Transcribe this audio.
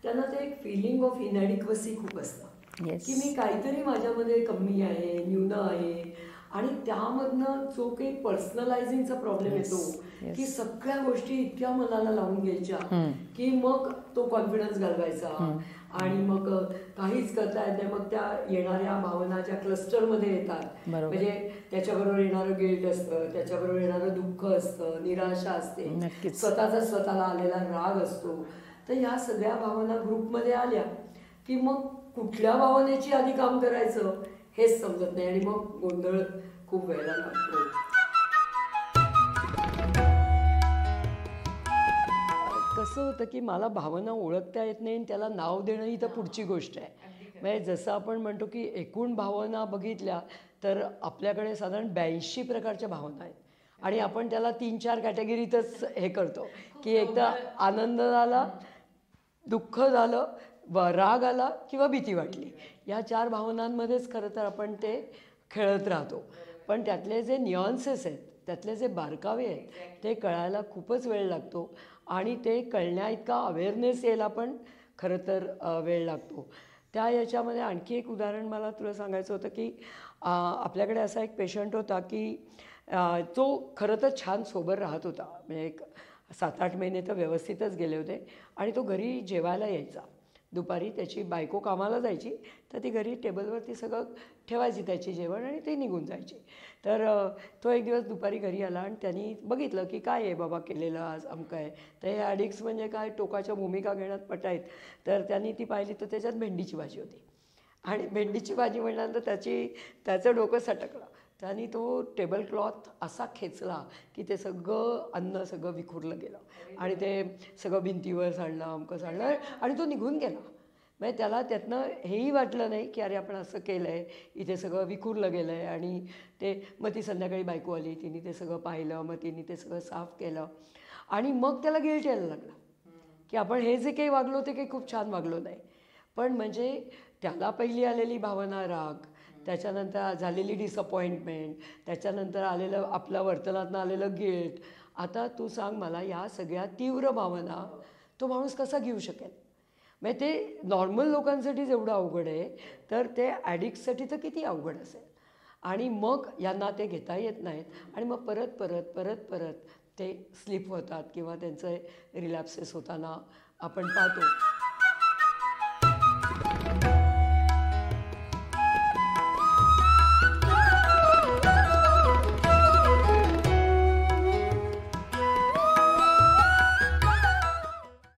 त्यांना ते एक फिलिंग ऑफ इनॅडिक्वसी खूप असतं Yes. की मी काहीतरी माझ्यामध्ये कमी आहे, न्यून आहे. आणि त्यामधनं जो काही पर्सनलायझिंगचा प्रॉब्लेम येतो की सगळ्या गोष्टी इतक्या मनाला लावून घ्यायच्या की मग तो कॉन्फिडन्स घालवायचा आणि मग काहीच करता येत नाही. मग त्या येणाऱ्या भावनाच्या क्लस्टरमध्ये येतात. म्हणजे त्याच्याबरोबर येणारं गिल्ट असतं, त्याच्याबरोबर येणारं दुःख असतं, निराशा असते, स्वतःचा स्वतःला आलेला राग असतो. तर ह्या सगळ्या भावना ग्रुपमध्ये आल्या की मग कुठल्या भावनेची आधी काम करायचं हेच समजत नाही आणि मग गोंधळ खूप वेळेला लागतो. कसं होतं की मला भावना ओळखता येत नाही आणि त्याला नाव देणं ही तर पुढची गोष्ट आहे. म्हणजे जसं आपण म्हणतो की एकूण भावना बघितल्या तर आपल्याकडे साधारण 82 प्रकारच्या भावना आहेत आणि आपण त्याला 3-4 कॅटेगरीतच हे करतो की एक तर आनंद झाला, दुःख झालं, राग आला किंवा भीती वाटली. या 4 भावनांमध्येच खरं तर आपण ते खेळत राहतो. पण त्यातले जे नियॉन्सेस आहेत, त्यातले जे बारकावे आहेत ते कळायला खूपच वेळ लागतो आणि ते कळण्या इतका अवेअरनेस यायला पण खरं तर वेळ लागतो. त्या याच्यामध्ये आणखी एक उदाहरण मला तुला सांगायचं होतं की आपल्याकडे असा एक पेशंट होता की तो खरं तर छान सोबर राहत होता. म्हणजे एक 7-8 महिने तर व्यवस्थितच गेले होते आणि तो घरी जेवायला यायचा. दुपारी त्याची बायको कामाला जायची तर ती घरी टेबलवरती सगळं ठेवायची त्याची जेवण आणि ती निघून जायची. तर तो एक दिवस दुपारी घरी आला आणि त्यांनी बघितलं की काय आहे बाबा केलेलं आज अमकं आहे. तर हे ॲडिक्ट्स म्हणजे काय टोकाच्या भूमिका घेण्यात पट आहेत. तर त्यांनी ती पाहिली तर त्याच्यात भेंडीची भाजी होती आणि भेंडीची भाजी म्हटल्यानंतर त्याचं डोकं सटकलं. त्यांनी तो टेबल क्लॉथ असा खेचला की ते सगळं अन्न सगळं विखुरलं गेलं आणि ते सगळं भिंतीवर सांडलं, अमकं सांडलं आणि तो निघून गेला. म्हणजे त्याला त्यातनं हेही वाटलं नाही की अरे आपण असं केलं आहे, इथे सगळं विखुरलं गेलं आहे. आणि मग ती संध्याकाळी बायको आली, तिने ते सगळं पाहिलं, मग तिने ते सगळं साफ केलं आणि मग त्याला गिल्ट यायला लागला की आपण हे जे काही वागलो ते काही खूप छान वागलो नाही. पण म्हणजे त्याला पहिली आलेली भावना राग, त्याच्यानंतर झालेली डिसअपॉइंटमेंट, त्याच्यानंतर आलेलं आपल्या वर्तनातनं आलेलं गिल्ट. आता तू सांग मला या सगळ्या तीव्र भावना तो माणूस कसा घेऊ शकेल. म्हणजे ते नॉर्मल लोकांसाठी जेवढं अवघड आहे तर ते ॲडिक्टसाठी तर किती अवघड असेल. आणि मग यांना ते घेता येत नाहीत आणि मग परत परत परत परत ते स्लिप होतात किंवा त्यांचे रिलॅप्सेस होताना आपण पाहतो.